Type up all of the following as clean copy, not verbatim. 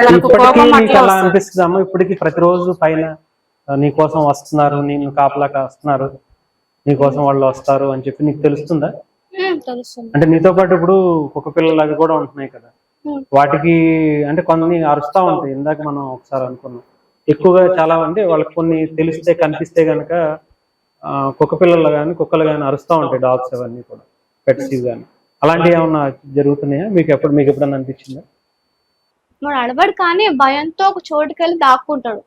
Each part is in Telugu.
ఇప్పటికీ నీకు అలా అనిపిస్తుందమ్మా? ఇప్పటికి ప్రతిరోజు పైన నీకోసం వస్తున్నారు, నేను కాపలాక వస్తున్నారు, నీకోసం వాళ్ళు వస్తారు అని చెప్పి నీకు తెలుస్తుందా? అంటే నీతో పాటు ఇప్పుడు కుక్క పిల్లలు అవి కూడా ఉంటున్నాయి కదా, వాటికి అంటే కొన్ని అరుస్తా ఉంటాయి. ఇందాక మనం ఒకసారి అనుకున్నాం, ఎక్కువగా చాలా అంటే వాళ్ళకి కొన్ని తెలిస్తే కనిపిస్తే గనక కుక్క పిల్లలు కానీ కుక్కలు కానీ అరుస్తూ ఉంటాయి, డాగ్స్ అవన్నీ కూడా, పెట్స్ కానీ. అలాంటివి ఏమన్నా జరుగుతున్నాయా మీకు ఎప్పుడన్నా అనిపించిందా? వాడు అడవాడు కానీ భయంతో ఒక చోటుకెళ్ళి దాక్కుంటాడు.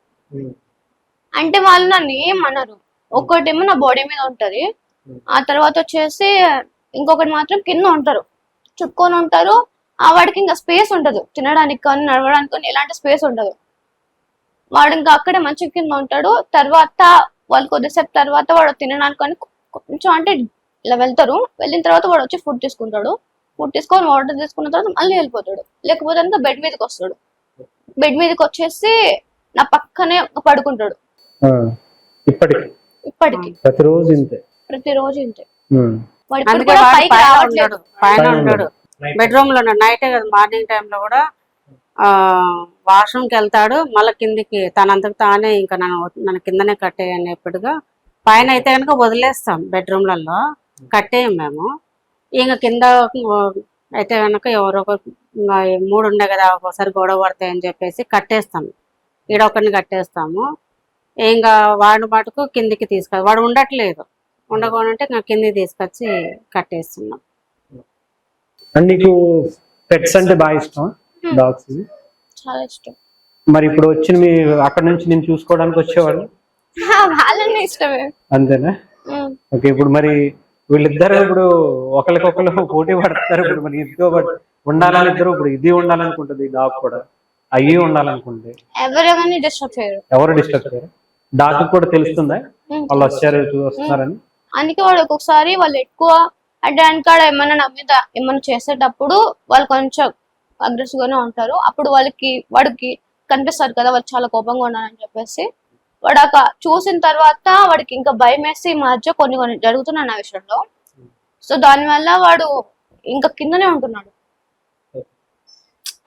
అంటే వాళ్ళు నన్ను ఏమనరు. ఒక్కటేమో నా బాడీ మీద ఉంటది, ఆ తర్వాత వచ్చేసి ఇంకొకటి మాత్రం కింద ఉంటారు, చుట్టుకొని ఉంటారు. ఆ వాడికి ఇంకా స్పేస్ ఉండదు, తినడానికి కానీ నడవడానికి కానీ ఎలాంటి స్పేస్ ఉండదు. వాడు ఇంకా అక్కడే మంచి కింద ఉంటాడు. తర్వాత వాళ్ళు కొద్దిసేపు తర్వాత వాడు తినడానికి కానీ కొంచెం అంటే ఇలా వెళ్తారు. వెళ్ళిన తర్వాత వాడు వచ్చి ఫుడ్ తీసుకుంటాడు. ఫుడ్ తీసుకొని వాటర్ తీసుకున్న తర్వాత మళ్ళీ వెళ్ళిపోతాడు. లేకపోతే ఇంకా బెడ్ మీదకి వస్తాడు. బెడ్ మీదకి వచ్చేసి నా పక్కనే పడుకుంటాడు. ఇప్పటికి ప్రతిరోజు ఇంతే. పైన ఉంటాడు, బెడ్రూమ్ లో నైట్ మార్నింగ్ టైంలో కూడా వాష్రూమ్కి వెళ్తాడు, మళ్ళీ కిందికి తనంతకు తానే ఇంకా నన్ను కిందనే కట్టేయని ఎప్పుడుగా. పైన అయితే కనుక వదిలేస్తాం, బెడ్రూమ్లలో కట్టేయం మేము. ఇంకా కింద అయితే కనుక ఎవరో ఒక 3 ఉండే కదా, ఒకసారి గొడవ పడతాయని చెప్పేసి కట్టేస్తాం, ఈడొకరిని కట్టేస్తాము. ఇంకా వాడి మటుకు కిందికి వాడు ఉండట్లేదు, ఉండకపోతే ఇంకా కిందికి తీసుకొచ్చి కట్టేస్తున్నాం. నీకు పెట్స్ అంటే బాగా ఇష్టం? డాగ్స్ చాలా ఇష్టం. మరి ఇప్పుడు వచ్చిన మీ అక్కడ నుంచి నేను చూసుకోవడానికి వచ్చేవాడు? వాళ్ళని ఇష్టమే. అంతేనా? ఓకే. ఇప్పుడు మరి వీళ్ళిద్దరు ఇప్పుడు ఒకరికొకరు పోటీ పడతారు. ఇప్పుడు మరి ఇద్దరు ఉండాలని, ఇద్దరు ఇప్పుడు ఇది ఉండాలనుకుంటుంది, డాగ్ కూడా అయ్యి ఉండాలనుకుంటే ఎవరు డిస్టర్బ్ చేయరు. డాగ్ కూడా తెలుస్తుందా వాళ్ళు వస్తున్నారని? అందుకే వాడు ఒక్కొక్కసారి వాళ్ళు ఎక్కువ అంటే వెనకాడ ఏమన్నా నా మీద ఏమన్నా చేసేటప్పుడు వాళ్ళు కొంచెం అగ్రెసివ్ గానే ఉంటారు. అప్పుడు వాడికి కనిపిస్తారు కదా వాళ్ళు చాలా కోపంగా ఉన్నారని చెప్పేసి, వాడు చూసిన తర్వాత వాడికి ఇంకా భయం వేసి ఈ మధ్య కొన్ని జరుగుతున్నాయి నా విషయంలో. సో దానివల్ల వాడు ఇంకా కిందనే ఉంటున్నాడు.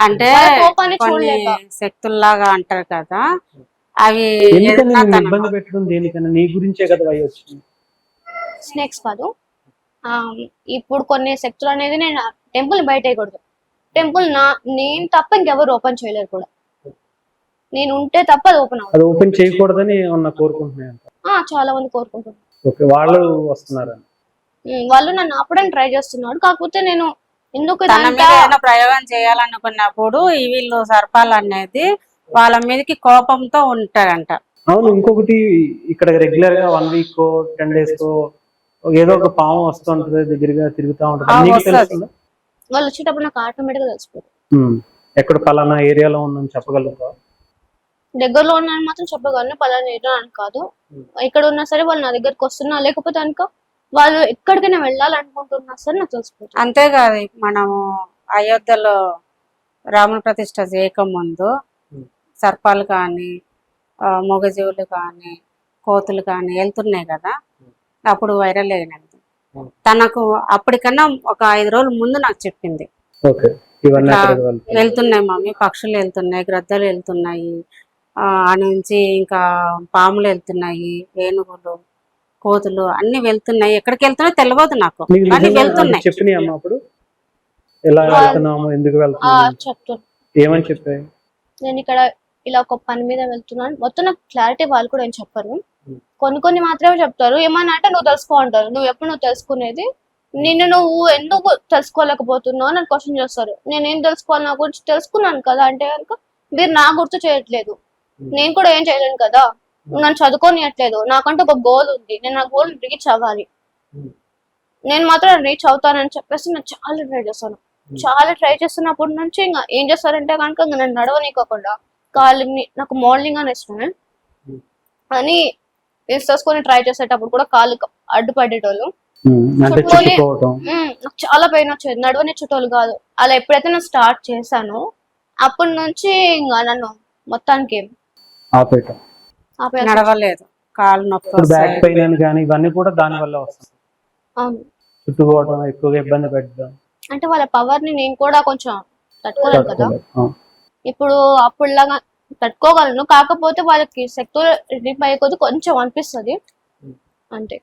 అంటే శక్తుల్లాగా అంటారు కదా, అవి ఇబ్బంది పెట్టడం దేనికన్నా నీ గురించే కదా అవి వచ్చింది. స్నేక్స్ కాదు, ఇప్పుడు కొన్ని శక్తులు అనేది నేను టెంపుల్ బయట వేయకూడదు. టెంపుల్ నేను తప్ప ఇంకెవరు ఓపెన్ చేయలేరు కూడా. నేను ఉంటే తప్ప అది ఓపెన్ చేయకూడదని కోరుకుంటున్నాను. చాలా మంది కోరుకుంటున్నారు. వాళ్ళు వస్తున్నారు, వాళ్ళు నన్ను ఆపడానికి ట్రై చేస్తున్నాడు. కాకపోతే నేను ఎందుకు ప్రయోగం చేయాలనుకున్నప్పుడు వీళ్ళు సర్పాలు అనేది వాళ్ళ మీదకి కోపంతో ఉంటారంట. అవును. ఇంకొకటి ఇక్కడ రెగ్యులర్ గా 1 వీక్ 10 days ఏదో ఒక పాము వస్తుంటది, దగ్గరగా తిరుగుతా ఉంటుంది. వాళ్ళు వచ్చేటప్పుడు నాకు ఆటోమేటిక్ గా తెలిసిపోతుంది. ఎక్కడ పలానా ఏరియాలో ఉందని చెప్పగలుగుతా? దగ్గరలో ఉన్నాను మాత్రం చెప్పగలను, పలానా ఏరియా అని కాదు. ఇక్కడ ఉన్నా సరే వాళ్ళు నా దగ్గరకు వస్తున్నా, లేకపోతే అనుకో వాళ్ళు ఎక్కడికైనా వెళ్ళాలనుకుంటున్నా సరే నాకు తెలిసిపోతుంది. అంతేకాదు, మనము అయోధ్యలో రాముల ప్రతిష్ఠ చేయకముందు సర్పాలు కానీ మొగజీవులు కానీ కోతులు కానీ వెళ్తున్నాయి కదా, అప్పుడు వైరల్ అయినది. తనకు అప్పటికన్నా ఒక 5 రోజుల ముందు నాకు చెప్పింది, వెళ్తున్నాయి మమ్మీ, పక్షులు వెళ్తున్నాయి, గ్రద్దలు వెళ్తున్నాయి, ఆ నుంచి ఇంకా పాములు వెళ్తున్నాయి, ఏనుగులు, కోతులు అన్ని వెళ్తున్నాయి. ఎక్కడికి వెళ్తున్నాయో తెలియదు నాకు, కానీ వెళ్తున్నాయి. చెప్తాను. నేను ఇక్కడ ఇలా ఒక పని మీద వెళ్తున్నాను, మొత్తం నాకు క్లారిటీ వాళ్ళు కూడా ఏం చెప్పరు. కొన్ని మాత్రమే చెప్తారు. ఏమన్నా అంటే నువ్వు తెలుసుకో అంటారు. నువ్వు తెలుసుకునేది, నువ్వు ఎందుకు తెలుసుకోలేకపోతున్నావు అని క్వశ్చన్ చేస్తారు. నేనేం తెలుసుకోవాలి, నా గురించి తెలుసుకున్నాను కదా అంటే కనుక మీరు నా గుర్తు చేయట్లేదు, నేను కూడా ఏం చేయలేను కదా, నన్ను చదువుకోనియట్లేదు. నాకంటే ఒక గోల్ ఉంది, నేను ఆ గోల్ రీచ్ అవ్వాలి, నేను మాత్రం రీచ్ అవుతానని చెప్పేసి నేను చాలా ట్రై చేస్తున్నప్పటి నుంచి ఇంకా ఏం చేస్తారంటే కనుక నేను నడవనీకోకుండా కాళ్ళని, నాకు మోడలింగ్ అని ఇష్టమే అని తీసుకొని ట్రై చేసేటప్పుడు కూడా కాళ్ళు అడ్డుపడేటోళ్ళు, నాకు చాలా పెయిన్ వచ్చేది. నడవనిచ్చేటోళ్ళు కాదు. అలా ఎప్పుడైతే నేను స్టార్ట్ చేశానో అప్పటి నుంచి ఇంకా నన్ను మొత్తానికి నడవలేదు, కాళ్ళు నొప్పి, బ్యాక్ పెయిన్ కానీ ఇవన్నీ కూడా దాని వల్ల వస్తుంది. అవును, చుట్టుకోవడం ఎక్కువగా ఇబ్బంది పెట్టడం అంటే వాళ్ళ పవర్ ని నేను కూడా కొంచెం తట్టుకోలేను కదా. ఇప్పుడు అప్పుడులాగా తట్టుకోగలను, కాకపోతే వాళ్ళకి శక్తులు రిలీఫ్ అయ్యే కొద్ది కొంచెం అనిపిస్తుంది అంతే.